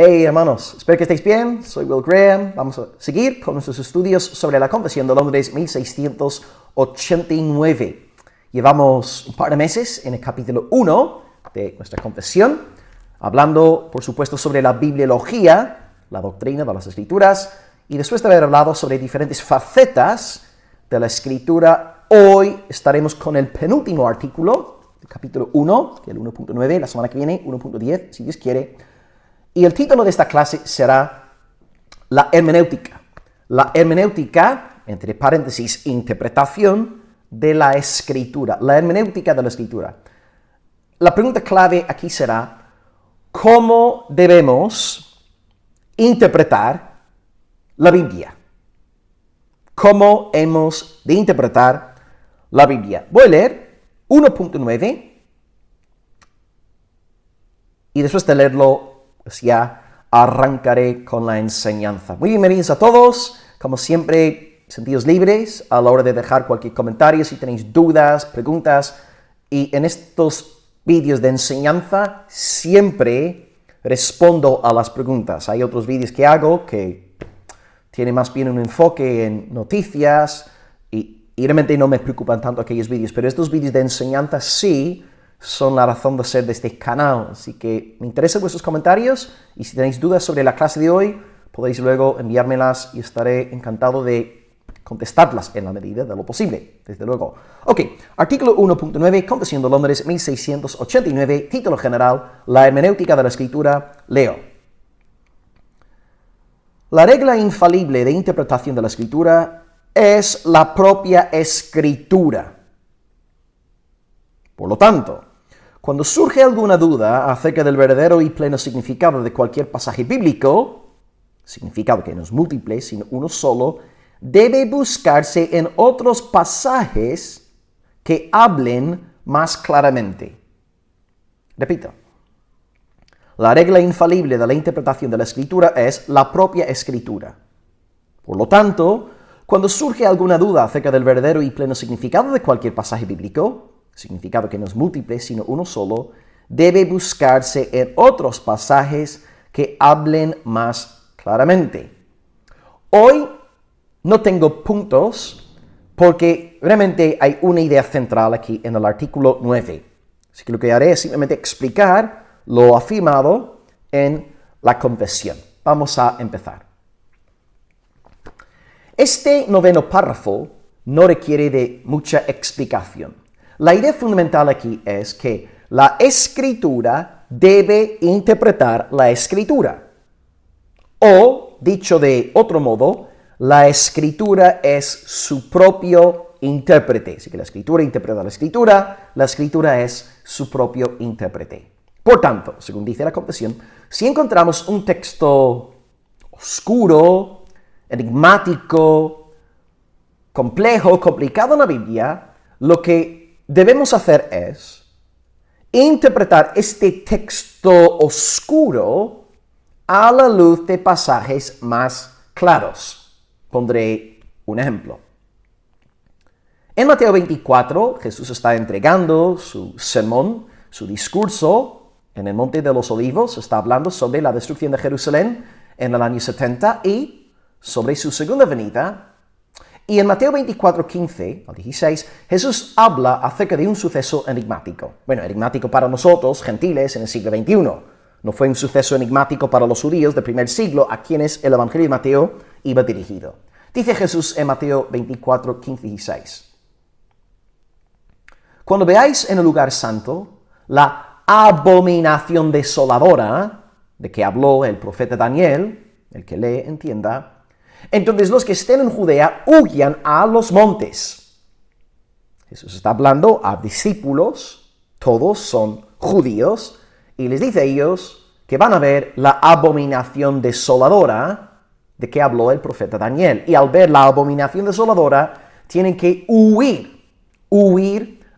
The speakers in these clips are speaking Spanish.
Hey hermanos, espero que estéis bien, soy Will Graham. Vamos a seguir con nuestros estudios sobre la Confesión de Londres 1689. Llevamos un par de meses en el capítulo 1 de nuestra confesión, hablando por supuesto sobre la bibliología, la doctrina de las escrituras, y después de haber hablado sobre diferentes facetas de la escritura, hoy estaremos con el penúltimo artículo del capítulo 1, que es el 1.9, la semana que viene 1.10, si Dios quiere. Y el título de esta clase será la hermenéutica. La hermenéutica, entre paréntesis, interpretación de la escritura. La hermenéutica de la escritura. La pregunta clave aquí será, ¿cómo debemos interpretar la Biblia? ¿Cómo hemos de interpretar la Biblia? Voy a leer 1.9 y después de leerlo, pues ya arrancaré con la enseñanza. Muy bienvenidos a todos. Como siempre, sentidos libres a la hora de dejar cualquier comentario si tenéis dudas, preguntas. Y en estos vídeos de enseñanza siempre respondo a las preguntas. Hay otros vídeos que hago que tienen más bien un enfoque en noticias y realmente no me preocupan tanto aquellos vídeos. Pero estos vídeos de enseñanza sí son la razón de ser de este canal, así que me interesan vuestros comentarios y si tenéis dudas sobre la clase de hoy, podéis luego enviármelas y estaré encantado de contestarlas en la medida de lo posible, desde luego. Ok, artículo 1.9, Confesión de Londres 1689, título general, la hermenéutica de la escritura, leo. La regla infalible de interpretación de la escritura es la propia escritura. Por lo tanto, cuando surge alguna duda acerca del verdadero y pleno significado de cualquier pasaje bíblico, significado que no es múltiple, sino uno solo, debe buscarse en otros pasajes que hablen más claramente. Repito, la regla infalible de la interpretación de la Escritura es la propia Escritura. Por lo tanto, cuando surge alguna duda acerca del verdadero y pleno significado de cualquier pasaje bíblico, significado que no es múltiple, sino uno solo, debe buscarse en otros pasajes que hablen más claramente. Hoy no tengo puntos porque realmente hay una idea central aquí en el artículo 9. Así que lo que haré es simplemente explicar lo afirmado en la confesión. Vamos a empezar. Este noveno párrafo no requiere de mucha explicación. La idea fundamental aquí es que la escritura debe interpretar la escritura. O, dicho de otro modo, la escritura es su propio intérprete. Así que la escritura interpreta la escritura es su propio intérprete. Por tanto, según dice la confesión, si encontramos un texto oscuro, enigmático, complejo, complicado en la Biblia, lo que debemos hacer es interpretar este texto oscuro a la luz de pasajes más claros. Pondré un ejemplo. En Mateo 24, Jesús está entregando su sermón, su discurso en el Monte de los Olivos. Está hablando sobre la destrucción de Jerusalén en el año 70 y sobre su segunda venida. Y en Mateo 24, 15 al 16, Jesús habla acerca de un suceso enigmático. Bueno, enigmático para nosotros, gentiles, en el siglo XXI. No fue un suceso enigmático para los judíos del primer siglo, a quienes el Evangelio de Mateo iba dirigido. Dice Jesús en Mateo 24, 15 y 16. Cuando veáis en el lugar santo la abominación desoladora de que habló el profeta Daniel, el que lee entienda, entonces los que estén en Judea huyan a los montes. Jesús está hablando a discípulos, todos son judíos, y les dice a ellos que van a ver la abominación desoladora de que habló el profeta Daniel. Y al ver la abominación desoladora, tienen que huir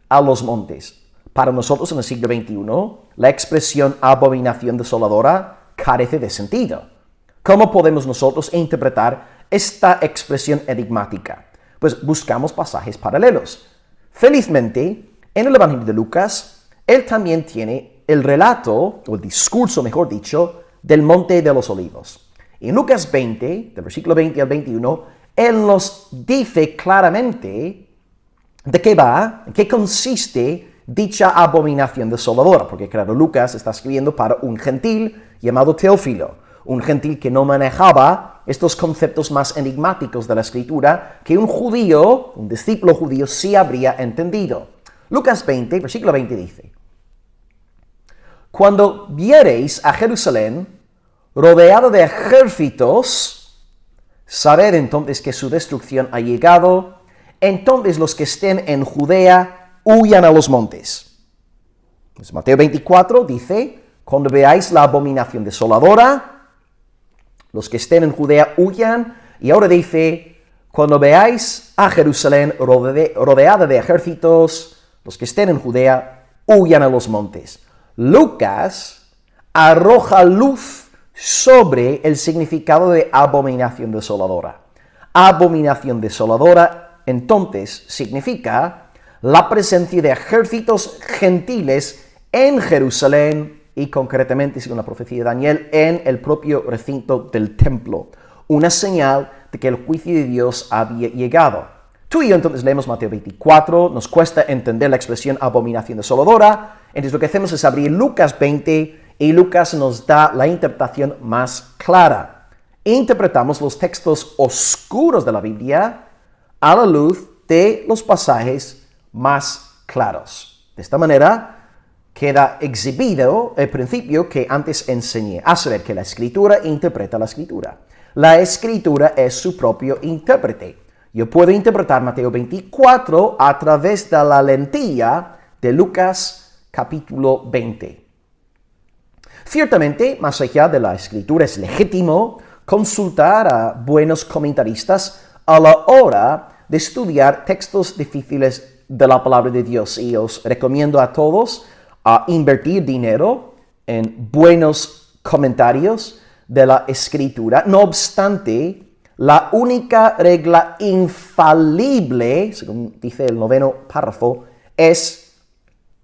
a los montes. Para nosotros en el siglo XXI, la expresión abominación desoladora carece de sentido. ¿Cómo podemos nosotros interpretar esta expresión enigmática? Pues buscamos pasajes paralelos. Felizmente, en el Evangelio de Lucas, él también tiene el relato, o el discurso, mejor dicho, del Monte de los Olivos. Y en Lucas 20, del versículo 20 al 21, Él nos dice claramente de qué va, en qué consiste dicha abominación desoladora, porque claro, Lucas está escribiendo para un gentil llamado Teófilo, un gentil que no manejaba estos conceptos más enigmáticos de la Escritura que un judío, un discípulo judío, sí habría entendido. Lucas 20, versículo 20 dice: Cuando viereis a Jerusalén rodeada de ejércitos, sabed entonces que su destrucción ha llegado. Entonces los que estén en Judea huyan a los montes. Entonces, Mateo 24 dice: cuando veáis la abominación desoladora, los que estén en Judea huyan. Y ahora dice: cuando veáis a Jerusalén rodeada de ejércitos, los que estén en Judea huyan a los montes. Lucas arroja luz sobre el significado de abominación desoladora. Abominación desoladora, entonces, significa la presencia de ejércitos gentiles en Jerusalén y concretamente, según la profecía de Daniel, en el propio recinto del templo. Una señal de que el juicio de Dios había llegado. Tú y yo entonces leemos Mateo 24, nos cuesta entender la expresión abominación desoladora, entonces lo que hacemos es abrir Lucas 20 y Lucas nos da la interpretación más clara. Interpretamos los textos oscuros de la Biblia a la luz de los pasajes más claros. De esta manera queda exhibido el principio que antes enseñé, a saber que la Escritura interpreta la Escritura. La Escritura es su propio intérprete. Yo puedo interpretar Mateo 24 a través de la lentilla de Lucas capítulo 20. Ciertamente, más allá de la Escritura, es legítimo consultar a buenos comentaristas a la hora de estudiar textos difíciles de la palabra de Dios. Y os recomiendo a todos a invertir dinero en buenos comentarios de la Escritura. No obstante, la única regla infalible, según dice el 9º párrafo, es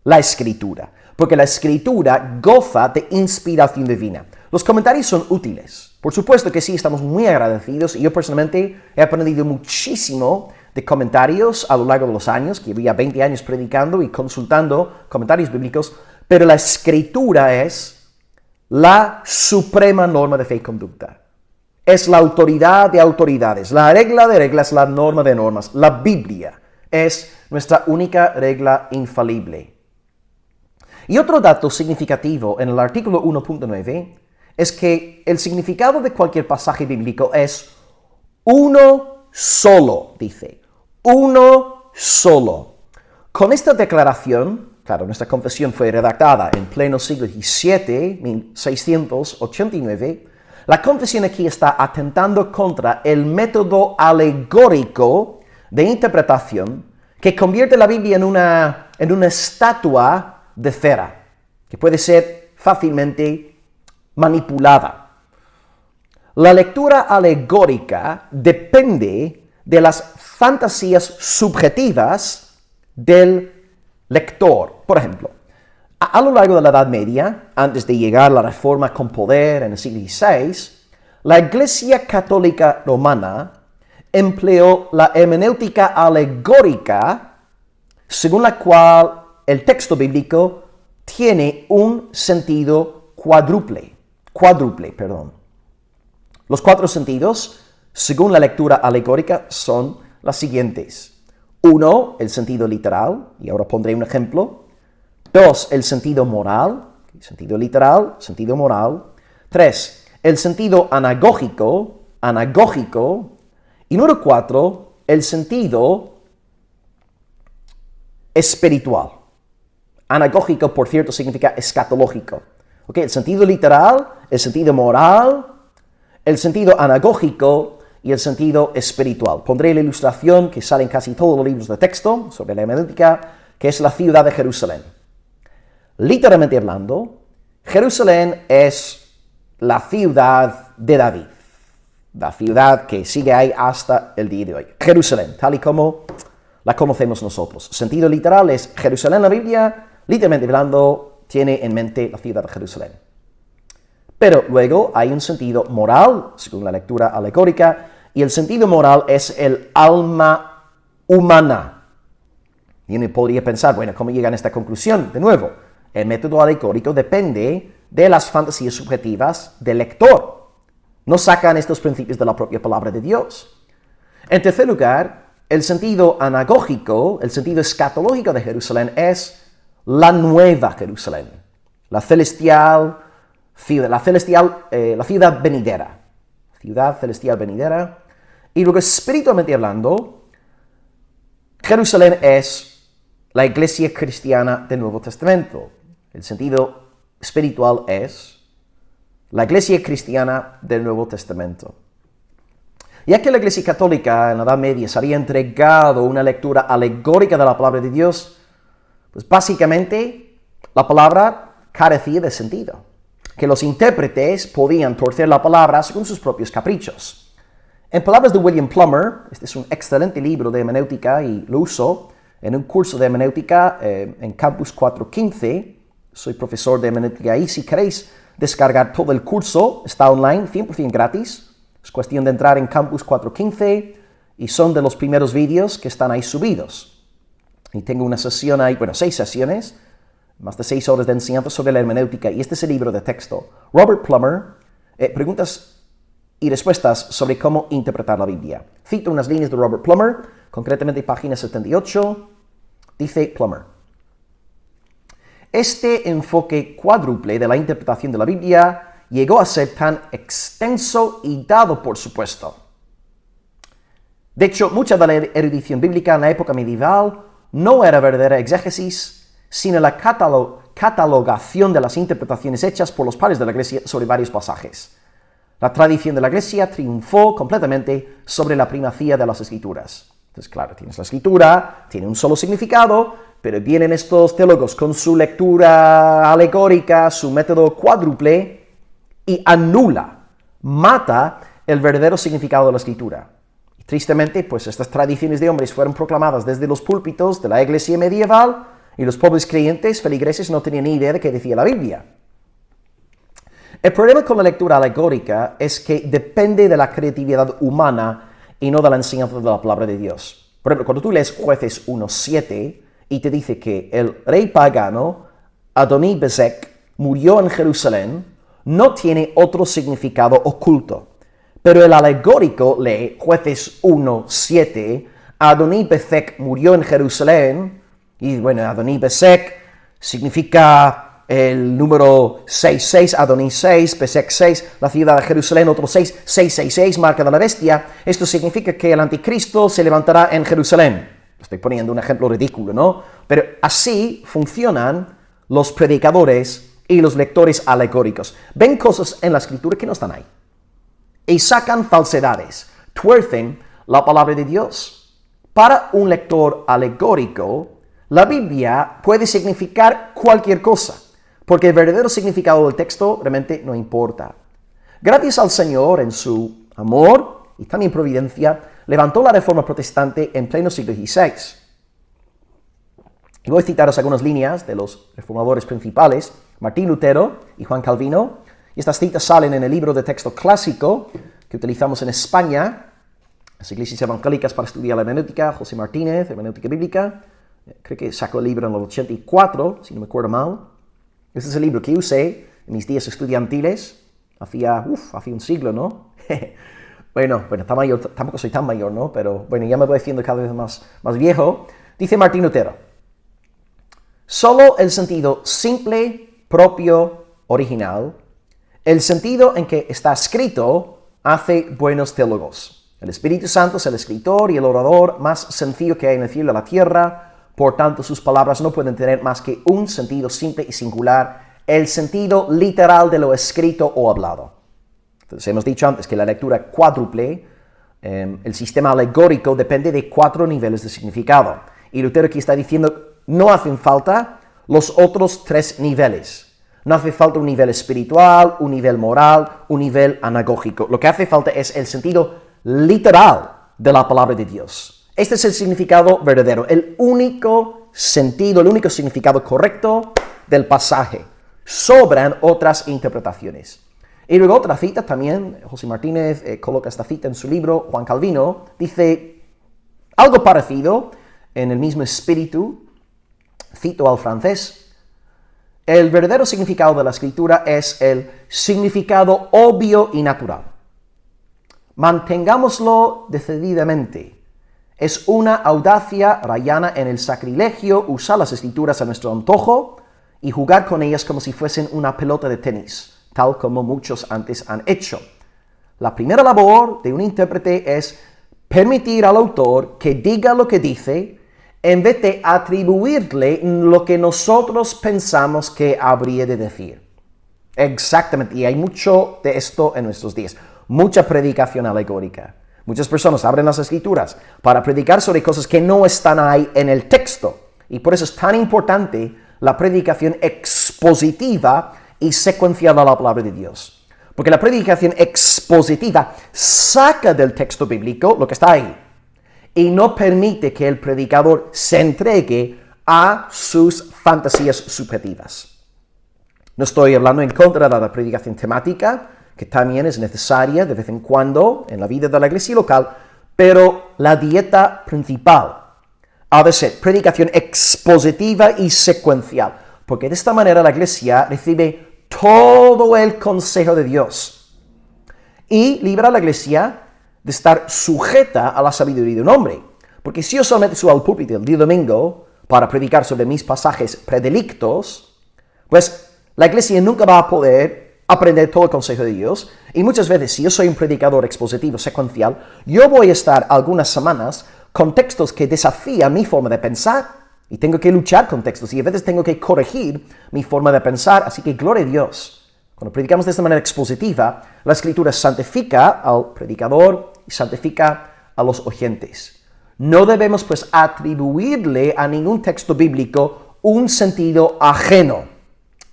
la Escritura, porque la Escritura goza de inspiración divina. Los comentarios son útiles. Por supuesto que sí, estamos muy agradecidos y yo personalmente he aprendido muchísimo de comentarios a lo largo de los años, que llevo 20 años predicando y consultando comentarios bíblicos, pero la Escritura es la suprema norma de fe y conducta. Es la autoridad de autoridades, la regla de reglas, la norma de normas. La Biblia es nuestra única regla infalible. Y otro dato significativo en el artículo 1.9 es que el significado de cualquier pasaje bíblico es uno solo, dice. Uno solo. Con esta declaración, claro, nuestra confesión fue redactada en pleno siglo XVII, 1689, la confesión aquí está atentando contra el método alegórico de interpretación que convierte la Biblia en una estatua de cera, que puede ser fácilmente manipulada. La lectura alegórica depende de las fantasías subjetivas del lector. Por ejemplo, a lo largo de la Edad Media, antes de llegar a la Reforma con poder en el siglo XVI, la Iglesia Católica Romana empleó la hermenéutica alegórica, según la cual el texto bíblico tiene un sentido cuádruple. Los 4 sentidos, según la lectura alegórica, son las siguientes. 1, el sentido literal, y ahora pondré un ejemplo. 2, el sentido moral, sentido literal, sentido moral. 3, el sentido anagógico. Y número 4, el sentido espiritual. Anagógico, por cierto, significa escatológico. ¿Okay? El sentido literal, el sentido moral, el sentido anagógico y el sentido espiritual. Pondré la ilustración que sale en casi todos los libros de texto sobre la hermenéutica, que es la ciudad de Jerusalén. Literalmente hablando, Jerusalén es la ciudad de David, la ciudad que sigue ahí hasta el día de hoy. Jerusalén, tal y como la conocemos nosotros. Sentido literal es Jerusalén. La Biblia, literalmente hablando, tiene en mente la ciudad de Jerusalén. Pero luego hay un sentido moral, según la lectura alegórica, y el sentido moral es el alma humana. Y uno podría pensar, bueno, ¿cómo llegan a esta conclusión? De nuevo, el método alegórico depende de las fantasías subjetivas del lector. No sacan estos principios de la propia palabra de Dios. En tercer lugar, el sentido anagógico, el sentido escatológico de Jerusalén es la nueva Jerusalén, la celestial ciudad, la ciudad venidera, ciudad celestial venidera. Y luego, espiritualmente hablando, Jerusalén es la iglesia cristiana del Nuevo Testamento. El sentido espiritual es la iglesia cristiana del Nuevo Testamento. Ya que la iglesia católica en la Edad Media se había entregado una lectura alegórica de la palabra de Dios, pues básicamente la palabra carecía de sentido, que los intérpretes podían torcer la palabra según sus propios caprichos. En palabras de William Plummer, este es un excelente libro de hermenéutica y lo uso en un curso de hermenéutica en Campus 415. Soy profesor de hermenéutica ahí. Si queréis descargar todo el curso, está online, 100% gratis. Es cuestión de entrar en Campus 415 y son de los primeros vídeos que están ahí subidos. Y tengo una sesión ahí, 6 sesiones, más de 6 horas de enseñanza sobre la hermenéutica. Y este es el libro de texto. Robert Plummer, preguntas y respuestas sobre cómo interpretar la Biblia. Cito unas líneas de Robert Plummer, concretamente página 78. Dice Plummer: este enfoque cuádruple de la interpretación de la Biblia llegó a ser tan extenso y dado por supuesto. De hecho, mucha de la erudición bíblica en la época medieval no era verdadera exégesis, sino la catalogación de las interpretaciones hechas por los padres de la Iglesia sobre varios pasajes. La tradición de la Iglesia triunfó completamente sobre la primacía de las Escrituras. Entonces, claro, tienes la Escritura, tiene un solo significado, pero vienen estos teólogos con su lectura alegórica, su método cuádruple, y mata el verdadero significado de la Escritura. Y tristemente, pues estas tradiciones de hombres fueron proclamadas desde los púlpitos de la Iglesia medieval, y los pobres creyentes, feligreses, no tenían ni idea de qué decía la Biblia. El problema con la lectura alegórica es que depende de la creatividad humana y no de la enseñanza de la palabra de Dios. Por ejemplo, cuando tú lees Jueces 1:7 y te dice que el rey pagano, Adonibezek, murió en Jerusalén, no tiene otro significado oculto. Pero el alegórico lee Jueces 1:7, Adonibezek murió en Jerusalén, y bueno, Adonibezek significa el número 66, Adoní 6, Besek 6, la ciudad de Jerusalén, otro 6, 666, marca de la bestia. Esto significa que el anticristo se levantará en Jerusalén. Estoy poniendo un ejemplo ridículo, ¿no? Pero así funcionan los predicadores y los lectores alegóricos. Ven cosas en la Escritura que no están ahí. Y sacan falsedades, tuercen la palabra de Dios. Para un lector alegórico, la Biblia puede significar cualquier cosa, porque el verdadero significado del texto realmente no importa. Gracias al Señor, en su amor y también providencia, levantó la Reforma Protestante en pleno siglo XVI. Y voy a citaros algunas líneas de los reformadores principales, Martín Lutero y Juan Calvino, y estas citas salen en el libro de texto clásico que utilizamos en España, las iglesias evangélicas para estudiar la hermenéutica, José Martínez, hermenéutica bíblica. Creo que sacó el libro en el 84, si no me acuerdo mal. Este es el libro que usé en mis días estudiantiles, hacía un siglo, ¿no? bueno, tampoco soy tan mayor, ¿no? Pero bueno, ya me voy haciendo cada vez más viejo. Dice Martín Lutero: solo el sentido simple, propio, original, el sentido en que está escrito, hace buenos teólogos. El Espíritu Santo es el escritor y el orador más sencillo que hay en el cielo y la tierra. Por tanto, sus palabras no pueden tener más que un sentido simple y singular, el sentido literal de lo escrito o hablado. Entonces, hemos dicho antes que la lectura cuádruple, el sistema alegórico, depende de 4 niveles de significado. Y Lutero aquí está diciendo, no hacen falta los otros 3 niveles. No hace falta un nivel espiritual, un nivel moral, un nivel anagógico. Lo que hace falta es el sentido literal de la palabra de Dios. Este es el significado verdadero, el único sentido, el único significado correcto del pasaje. Sobran otras interpretaciones. Y luego otra cita también, José Martínez coloca esta cita en su libro, Juan Calvino, dice algo parecido, en el mismo espíritu, cito al francés: el verdadero significado de la escritura es el significado obvio y natural. Mantengámoslo decididamente. Es una audacia rayana en el sacrilegio usar las escrituras a nuestro antojo y jugar con ellas como si fuesen una pelota de tenis, tal como muchos antes han hecho. La primera labor de un intérprete es permitir al autor que diga lo que dice, en vez de atribuirle lo que nosotros pensamos que habría de decir. Exactamente, y hay mucho de esto en nuestros días. Mucha predicación alegórica. Muchas personas abren las escrituras para predicar sobre cosas que no están ahí en el texto. Y por eso es tan importante la predicación expositiva y secuencial de la palabra de Dios. Porque la predicación expositiva saca del texto bíblico lo que está ahí y no permite que el predicador se entregue a sus fantasías subjetivas. No estoy hablando en contra de la predicación temática, que también es necesaria de vez en cuando en la vida de la iglesia local, pero la dieta principal ha de ser predicación expositiva y secuencial, porque de esta manera la iglesia recibe todo el consejo de Dios y libra a la iglesia de estar sujeta a la sabiduría de un hombre. Porque si yo solamente subo al púlpito el día domingo para predicar sobre mis pasajes predilectos, pues la iglesia nunca va a poder aprender todo el consejo de Dios. Y muchas veces, si yo soy un predicador expositivo secuencial, yo voy a estar algunas semanas con textos que desafían mi forma de pensar, y tengo que luchar con textos, y a veces tengo que corregir mi forma de pensar. Así que gloria a Dios. Cuando predicamos de esta manera expositiva, la Escritura santifica al predicador y santifica a los oyentes. No debemos pues atribuirle a ningún texto bíblico un sentido ajeno.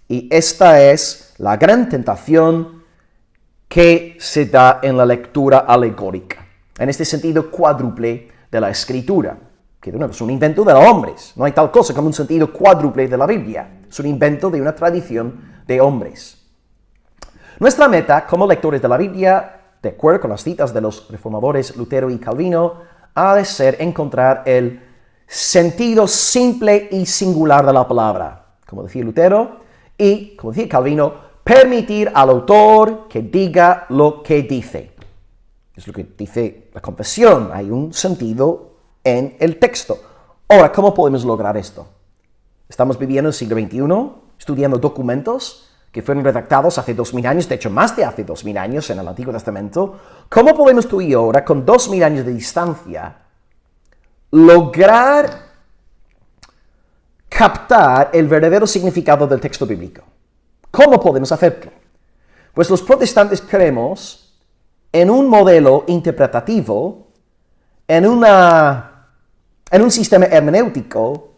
Y esta es la gran tentación que se da en la lectura alegórica. En este sentido cuádruple de la Escritura, que de nuevo es un invento de los hombres. No hay tal cosa como un sentido cuádruple de la Biblia. Es un invento de una tradición de hombres. Nuestra meta como lectores de la Biblia, de acuerdo con las citas de los reformadores Lutero y Calvino, ha de ser encontrar el sentido simple y singular de la palabra, como decía Lutero, y, como decía Calvino, permitir al autor que diga lo que dice. Es lo que dice la confesión, hay un sentido en el texto. Ahora, ¿cómo podemos lograr esto? Estamos viviendo en el siglo XXI, estudiando documentos que fueron redactados hace 2000 años, de hecho más de hace 2000 años en el Antiguo Testamento. ¿Cómo podemos tú y yo ahora, con 2000 años de distancia, lograr captar el verdadero significado del texto bíblico? ¿Cómo podemos hacerlo? Pues los protestantes creemos en un modelo interpretativo, en un sistema hermenéutico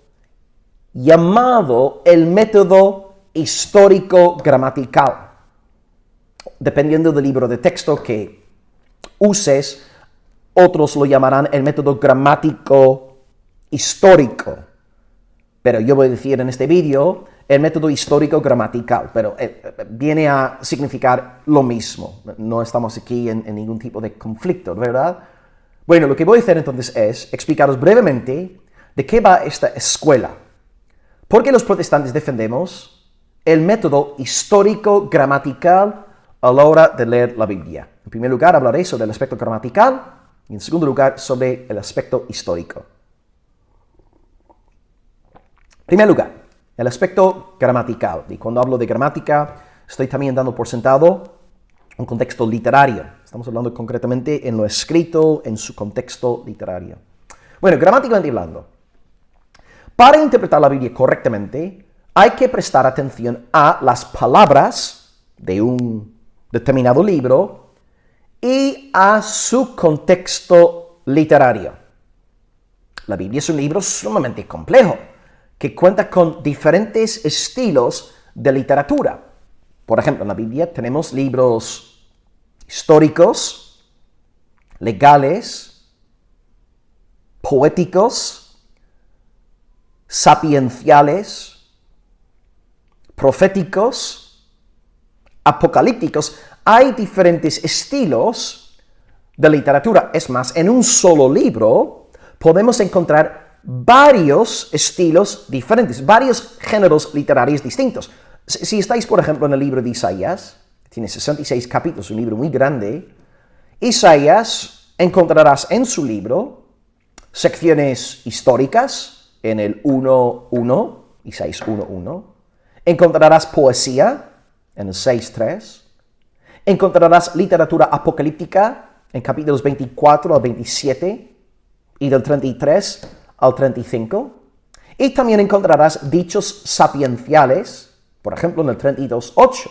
llamado el método histórico-gramatical. Dependiendo del libro de texto que uses, otros lo llamarán el método gramático-histórico. Pero yo voy a decir en este vídeo el método histórico-gramatical, pero viene a significar lo mismo. No estamos aquí en ningún tipo de conflicto, ¿verdad? Bueno, lo que voy a hacer entonces es explicaros brevemente de qué va esta escuela. Porque los protestantes defendemos el método histórico-gramatical a la hora de leer la Biblia. En primer lugar, hablaré sobre el aspecto gramatical y en segundo lugar, sobre el aspecto histórico. En primer lugar, el aspecto gramatical. Y cuando hablo de gramática, estoy también dando por sentado un contexto literario. Estamos hablando concretamente en lo escrito, en su contexto literario. Bueno, gramáticamente hablando, para interpretar la Biblia correctamente, hay que prestar atención a las palabras de un determinado libro y a su contexto literario. La Biblia es un libro sumamente complejo, que cuenta con diferentes estilos de literatura. Por ejemplo, en la Biblia tenemos libros históricos, legales, poéticos, sapienciales, proféticos, apocalípticos. hay diferentes estilos de literatura. Es más, en un solo libro podemos encontrar varios estilos diferentes, varios géneros literarios distintos. Si estáis, por ejemplo, en el libro de Isaías, tiene 66 capítulos, un libro muy grande, Isaías encontrarás en su libro secciones históricas en el 1.1, Isaías 1.1. Encontrarás poesía en el 6.3. Encontrarás literatura apocalíptica en capítulos 24 al 27 y del 33 al 35. Y también encontrarás dichos sapienciales, por ejemplo, en el 32.8.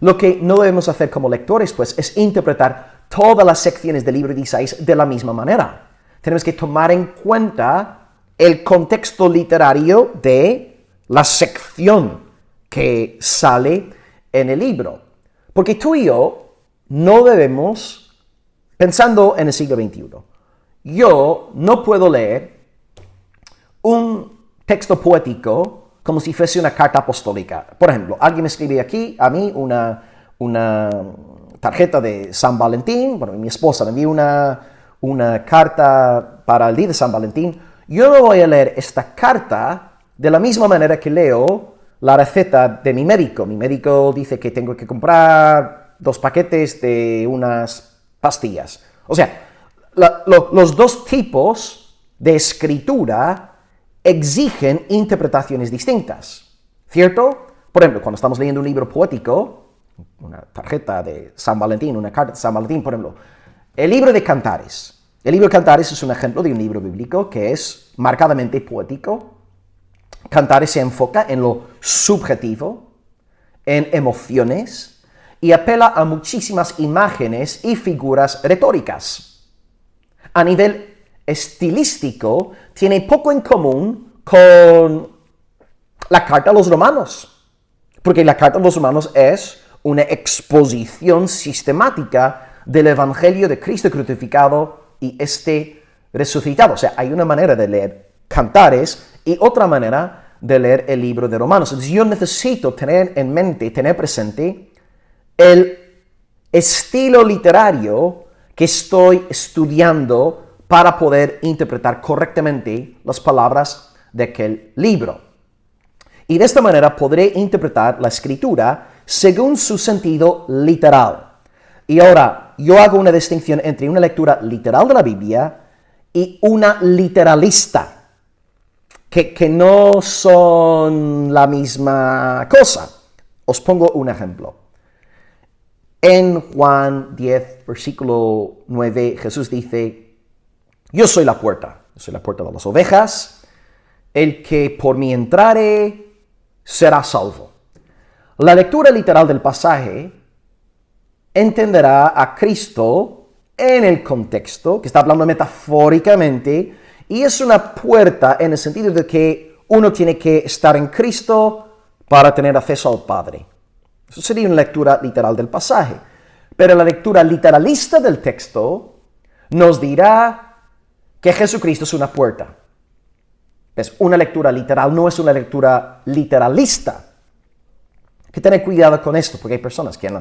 Lo que no debemos hacer como lectores, pues, es interpretar todas las secciones del libro de Isaías de la misma manera. Tenemos que tomar en cuenta el contexto literario de la sección que sale en el libro. Porque tú y yo no debemos, pensando en el siglo XXI, yo no puedo leer un texto poético como si fuese una carta apostólica. Por ejemplo, alguien me escribe aquí a mí una tarjeta de San Valentín, bueno, mi esposa me envió una carta para el día de San Valentín. Yo no voy a leer esta carta de la misma manera que leo la receta de mi médico. Mi médico dice que tengo que comprar 2 paquetes de unas pastillas. O sea, los dos tipos de escritura exigen interpretaciones distintas, ¿cierto? Por ejemplo, cuando estamos leyendo un libro poético, una tarjeta de San Valentín, una carta de San Valentín, por ejemplo, el libro de Cantares. El libro de Cantares es un ejemplo de un libro bíblico que es marcadamente poético. Cantares se enfoca en lo subjetivo, en emociones, y apela a muchísimas imágenes y figuras retóricas. A nivel estilístico, tiene poco en común con la Carta a los Romanos, porque la Carta a los Romanos es una exposición sistemática del Evangelio de Cristo crucificado y resucitado. O sea, hay una manera de leer Cantares y otra manera de leer el libro de Romanos. Entonces yo necesito tener en mente, tener presente el estilo literario que estoy estudiando para poder interpretar correctamente las palabras de aquel libro. Y de esta manera podré interpretar la escritura según su sentido literal. Y ahora, yo hago una distinción entre una lectura literal de la Biblia y una literalista, que no son la misma cosa. Os pongo un ejemplo. En Juan 10, versículo 9, Jesús dice: yo soy la puerta de las ovejas, el que por mí entrare será salvo. La lectura literal del pasaje entenderá a Cristo en el contexto, que está hablando metafóricamente, y es una puerta en el sentido de que uno tiene que estar en Cristo para tener acceso al Padre. Eso sería una lectura literal del pasaje. Pero la lectura literalista del texto nos dirá que Jesucristo es una puerta. Es una lectura literal, no es una lectura literalista. Hay que tener cuidado con esto, porque hay personas que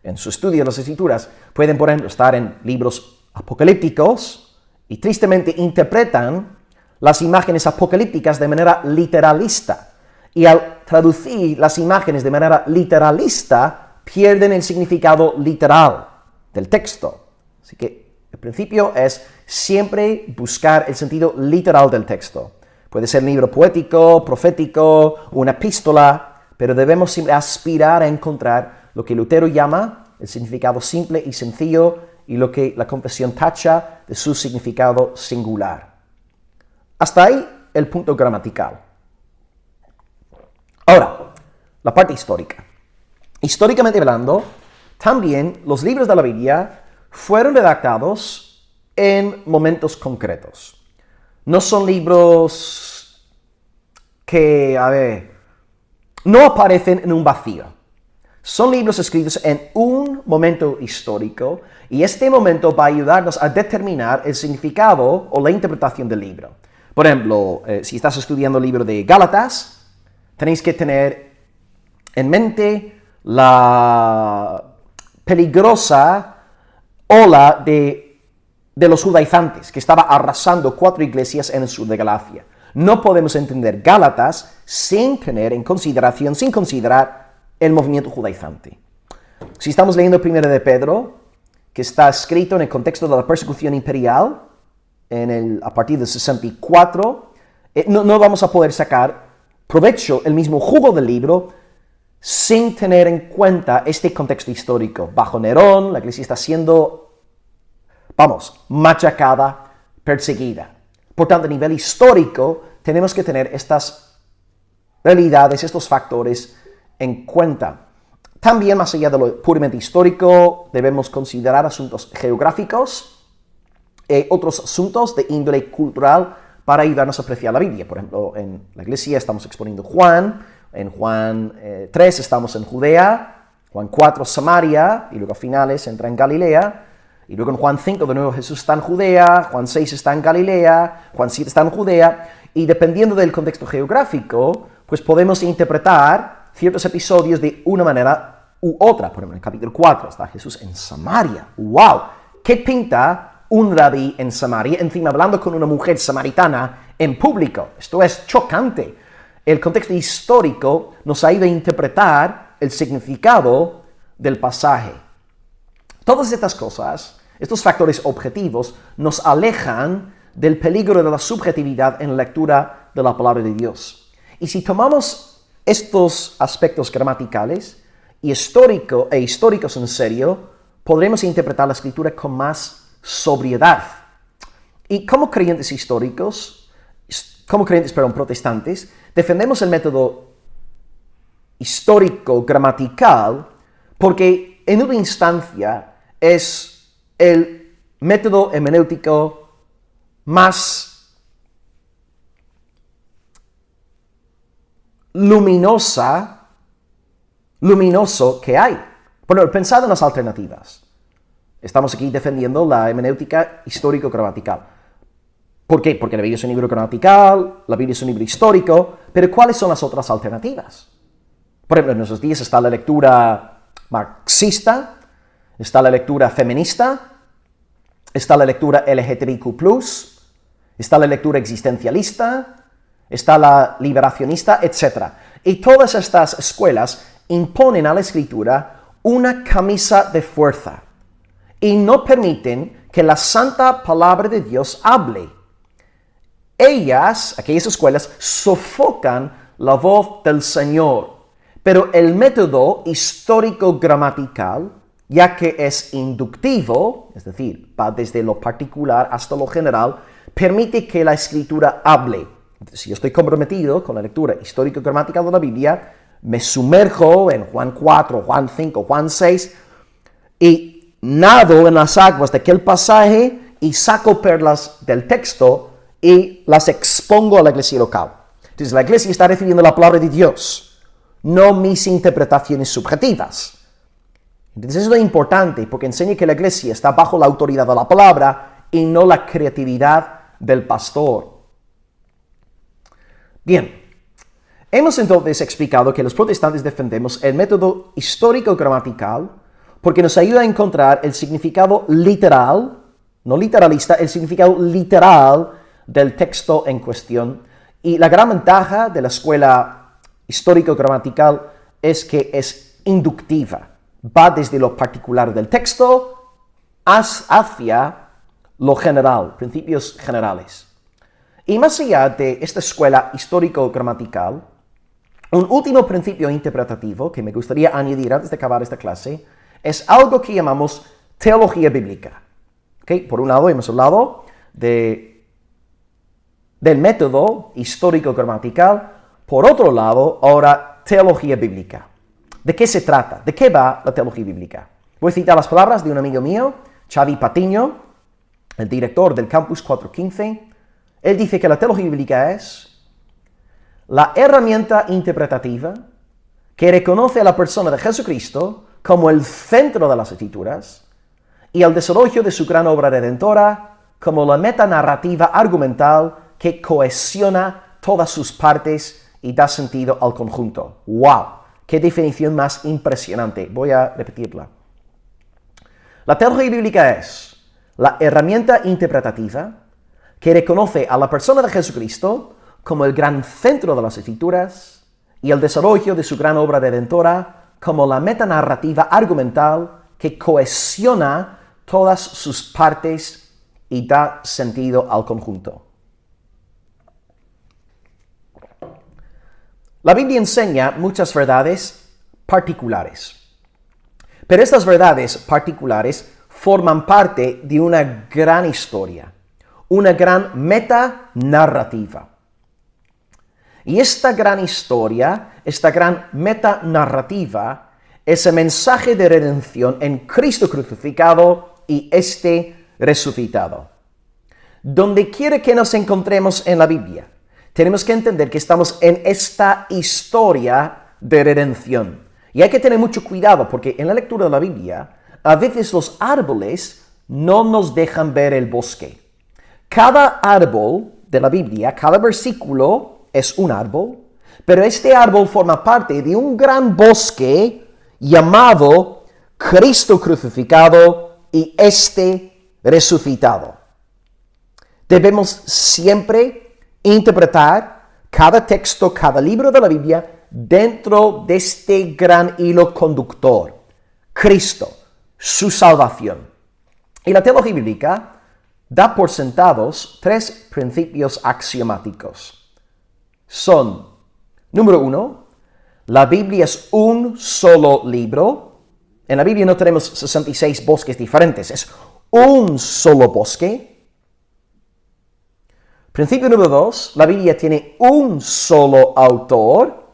en su estudio de las Escrituras pueden, por ejemplo, estar en libros apocalípticos y tristemente interpretan las imágenes apocalípticas de manera literalista. Y al traducir las imágenes de manera literalista, pierden el significado literal del texto. Así que el principio es siempre buscar el sentido literal del texto. Puede ser un libro poético, profético, una epístola, pero debemos siempre aspirar a encontrar lo que Lutero llama el significado simple y sencillo y lo que la confesión tacha de su significado singular. Hasta ahí el punto gramatical. Ahora, la parte histórica. Históricamente hablando, también los libros de la Biblia fueron redactados en momentos concretos. No son libros que, no aparecen en un vacío. Son libros escritos en un momento histórico y este momento va a ayudarnos a determinar el significado o la interpretación del libro. Por ejemplo, si estás estudiando el libro de Gálatas, tenéis que tener en mente la peligrosa ola de los judaizantes, que estaba arrasando 4 iglesias en el sur de Galacia. No podemos entender Gálatas sin considerar el movimiento judaizante. Si estamos leyendo 1 de Pedro, que está escrito en el contexto de la persecución imperial, a partir del 64, no vamos a poder sacar provecho, el mismo jugo del libro, sin tener en cuenta este contexto histórico. Bajo Nerón, la iglesia está siendo, machacada, perseguida. Por tanto, a nivel histórico, tenemos que tener estas realidades, estos factores en cuenta. También, más allá de lo puramente histórico, debemos considerar asuntos geográficos, otros asuntos de índole cultural para ayudarnos a apreciar la Biblia. Por ejemplo, en la iglesia estamos exponiendo Juan, en Juan 3 estamos en Judea, Juan 4 Samaria, y luego a finales entra en Galilea, y luego en Juan 5 de nuevo Jesús está en Judea, Juan 6 está en Galilea, Juan 7 está en Judea, y dependiendo del contexto geográfico, pues podemos interpretar ciertos episodios de una manera u otra. Por ejemplo, en el capítulo 4 está Jesús en Samaria. ¡Wow! ¿Qué pinta un rabí en Samaria, encima hablando con una mujer samaritana en público? Esto es chocante. El contexto histórico nos ayuda a interpretar el significado del pasaje. Todas estas cosas, estos factores objetivos, nos alejan del peligro de la subjetividad en la lectura de la palabra de Dios. Y si tomamos estos aspectos gramaticales y históricos en serio, podremos interpretar la Escritura con más sobriedad. Y como creyentes protestantes, defendemos el método histórico gramatical porque en una instancia es el método hermenéutico más luminoso que hay. Bueno, pensad en las alternativas. Estamos aquí defendiendo la hermenéutica histórico-gramatical. ¿Por qué? Porque la Biblia es un libro gramatical, la Biblia es un libro histórico, pero ¿cuáles son las otras alternativas? Por ejemplo, en nuestros días está la lectura marxista, está la lectura feminista, está la lectura LGTBIQ+, está la lectura existencialista, está la liberacionista, etc. Y todas estas escuelas imponen a la Escritura una camisa de fuerza y no permiten que la santa palabra de Dios hable. Aquellas escuelas, sofocan la voz del Señor, pero el método histórico-gramatical, ya que es inductivo, es decir, va desde lo particular hasta lo general, permite que la Escritura hable. Si yo estoy comprometido con la lectura histórico-gramatical de la Biblia, me sumerjo en Juan 4, Juan 5, Juan 6 y nado en las aguas de aquel pasaje y saco perlas del texto y las expongo a la iglesia local. Entonces la iglesia está recibiendo la palabra de Dios, no mis interpretaciones subjetivas. Entonces eso es importante porque enseña que la iglesia está bajo la autoridad de la palabra y no la creatividad del pastor. Bien, hemos entonces explicado que los protestantes defendemos el método histórico-gramatical porque nos ayuda a encontrar el significado literal, no literalista, el significado literal del texto en cuestión. Y la gran ventaja de la escuela histórico-gramatical es que es inductiva. Va desde lo particular del texto hacia lo general, principios generales. Y más allá de esta escuela histórico-gramatical, un último principio interpretativo que me gustaría añadir antes de acabar esta clase es algo que llamamos teología bíblica. ¿Okay? Por un lado hemos hablado del método histórico-gramatical, por otro lado, ahora teología bíblica. ¿De qué se trata? ¿De qué va la teología bíblica? Voy a citar las palabras de un amigo mío, Xavi Patiño, el director del Campus 415. Él dice que la teología bíblica es la herramienta interpretativa que reconoce a la persona de Jesucristo como el centro de las Escrituras y el desarrollo de su gran obra redentora como la metanarrativa argumental que cohesiona todas sus partes y da sentido al conjunto. ¡Wow! ¡Qué definición más impresionante! Voy a repetirla. La teología bíblica es la herramienta interpretativa que reconoce a la persona de Jesucristo como el gran centro de las Escrituras y el desarrollo de su gran obra redentora como la metanarrativa argumental que cohesiona todas sus partes y da sentido al conjunto. La Biblia enseña muchas verdades particulares, pero estas verdades particulares forman parte de una gran historia, una gran metanarrativa. Y esta gran historia, esta gran metanarrativa, es el mensaje de redención en Cristo crucificado y resucitado. Donde quiera que nos encontremos en la Biblia, tenemos que entender que estamos en esta historia de redención. Y hay que tener mucho cuidado porque en la lectura de la Biblia, a veces los árboles no nos dejan ver el bosque. Cada árbol de la Biblia, cada versículo es un árbol, pero este árbol forma parte de un gran bosque llamado Cristo crucificado y resucitado. Debemos siempre interpretar cada texto, cada libro de la Biblia dentro de este gran hilo conductor, Cristo, su salvación. Y la teología bíblica da por sentados 3 principios axiomáticos. Son, número 1, la Biblia es un solo libro. En la Biblia no tenemos 66 bosques diferentes, es un solo bosque. Principio número 2, la Biblia tiene un solo autor.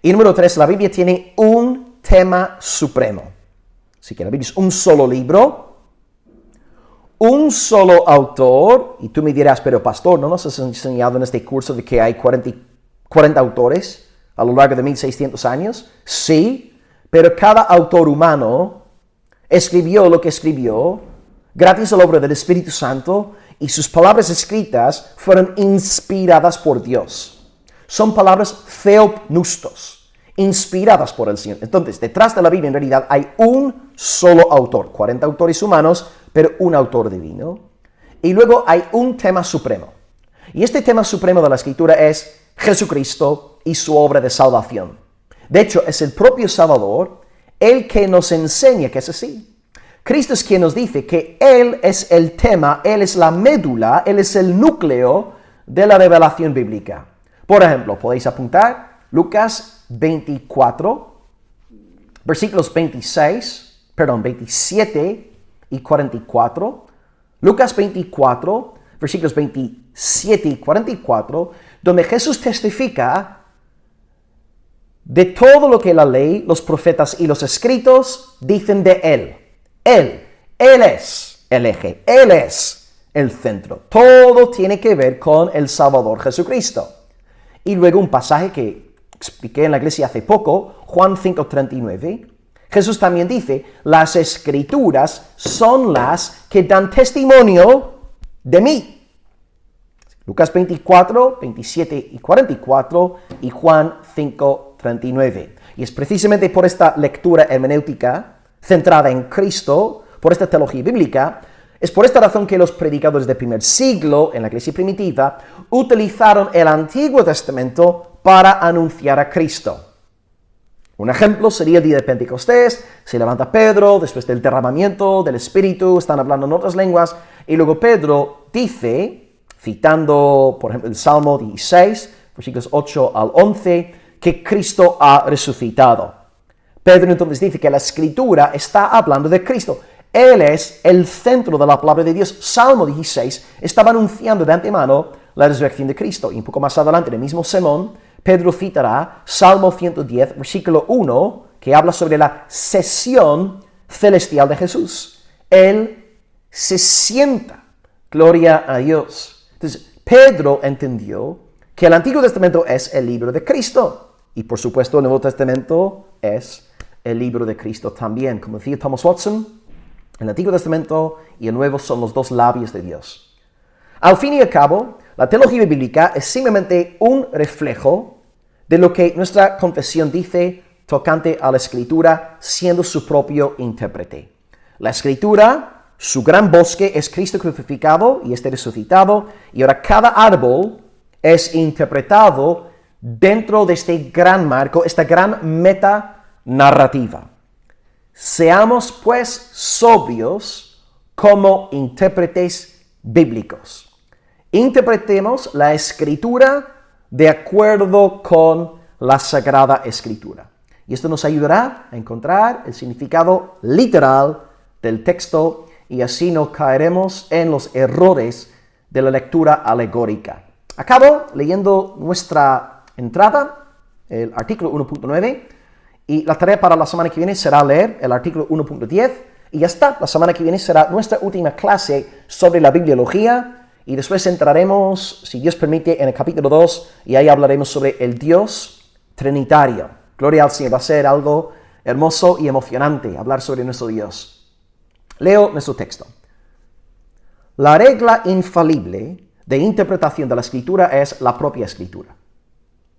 Y número 3, la Biblia tiene un tema supremo. Así que la Biblia es un solo libro, un solo autor. Y tú me dirás, pero pastor, ¿no nos has enseñado en este curso de que hay 40 autores a lo largo de 1600 años? Sí, pero cada autor humano escribió lo que escribió gracias a la obra del Espíritu Santo y sus palabras escritas fueron inspiradas por Dios. Son palabras theopneustos, inspiradas por el Señor. Entonces, detrás de la Biblia en realidad hay un solo autor, 40 autores humanos, pero un autor divino. Y luego hay un tema supremo. Y este tema supremo de la Escritura es Jesucristo y su obra de salvación. De hecho, es el propio Salvador el que nos enseña que es así. Cristo es quien nos dice que Él es el tema, Él es la médula, Él es el núcleo de la revelación bíblica. Por ejemplo, podéis apuntar Lucas 24, versículos 27 y 44. Lucas 24, versículos 27 y 44, donde Jesús testifica de todo lo que la ley, los profetas y los escritos dicen de Él. Él es el eje, Él es el centro. Todo tiene que ver con el Salvador Jesucristo. Y luego un pasaje que expliqué en la iglesia hace poco, Juan 5:39, Jesús también dice, las Escrituras son las que dan testimonio de mí. Lucas 24, 27 y 44 y Juan 5:39. Y es precisamente por esta lectura hermenéutica centrada en Cristo, por esta teología bíblica, es por esta razón que los predicadores del primer siglo, en la iglesia primitiva, utilizaron el Antiguo Testamento para anunciar a Cristo. Un ejemplo sería el día de Pentecostés, se levanta Pedro, después del derramamiento del Espíritu, están hablando en otras lenguas, y luego Pedro dice, citando, por ejemplo, el Salmo 16, versículos 8 al 11, que Cristo ha resucitado. Pedro entonces dice que la Escritura está hablando de Cristo. Él es el centro de la palabra de Dios. Salmo 16 estaba anunciando de antemano la resurrección de Cristo. Y un poco más adelante, en el mismo sermón, Pedro citará Salmo 110, versículo 1, que habla sobre la sesión celestial de Jesús. Él se sienta. Gloria a Dios. Entonces, Pedro entendió que el Antiguo Testamento es el libro de Cristo. Y por supuesto, el Nuevo Testamento es el libro de Cristo también. Como decía Thomas Watson, el Antiguo Testamento y el Nuevo son los dos labios de Dios. Al fin y al cabo, la teología bíblica es simplemente un reflejo de lo que nuestra confesión dice tocante a la Escritura, siendo su propio intérprete. La Escritura, su gran bosque, es Cristo crucificado y resucitado, y ahora cada árbol es interpretado dentro de este gran marco, esta gran meta narrativa. Seamos pues sobrios como intérpretes bíblicos. Interpretemos la Escritura de acuerdo con la Sagrada Escritura. Y esto nos ayudará a encontrar el significado literal del texto y así no caeremos en los errores de la lectura alegórica. Acabo leyendo nuestra entrada, el artículo 1.9, y la tarea para la semana que viene será leer el artículo 1.10, y ya está, la semana que viene será nuestra última clase sobre la bibliología, y después entraremos, si Dios permite, en el capítulo 2, y ahí hablaremos sobre el Dios Trinitario. Gloria al Señor, va a ser algo hermoso y emocionante hablar sobre nuestro Dios. Leo nuestro texto. La regla infalible de interpretación de la Escritura es la propia Escritura.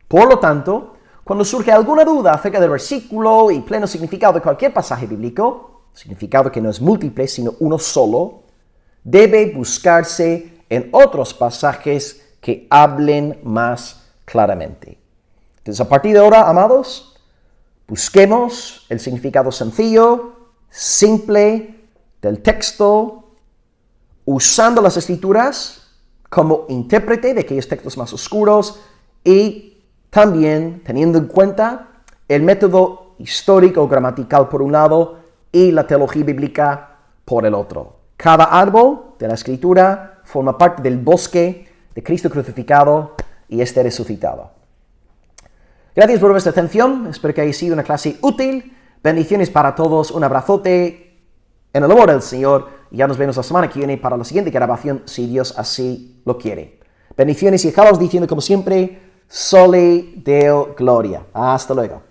Por lo tanto, cuando surge alguna duda acerca del versículo y pleno significado de cualquier pasaje bíblico, significado que no es múltiple sino uno solo, debe buscarse en otros pasajes que hablen más claramente. Entonces, a partir de ahora, amados, busquemos el significado sencillo, simple del texto, usando las Escrituras como intérprete de aquellos textos más oscuros y también teniendo en cuenta el método histórico o gramatical por un lado y la teología bíblica por el otro. Cada árbol de la Escritura forma parte del bosque de Cristo crucificado y resucitado. Gracias por vuestra atención, espero que haya sido una clase útil. Bendiciones para todos, un abrazote en el amor del Señor. Y ya nos vemos la semana que viene para la siguiente grabación, si Dios así lo quiere. Bendiciones y acabamos diciendo como siempre, Soli Deo Gloria. Hasta luego.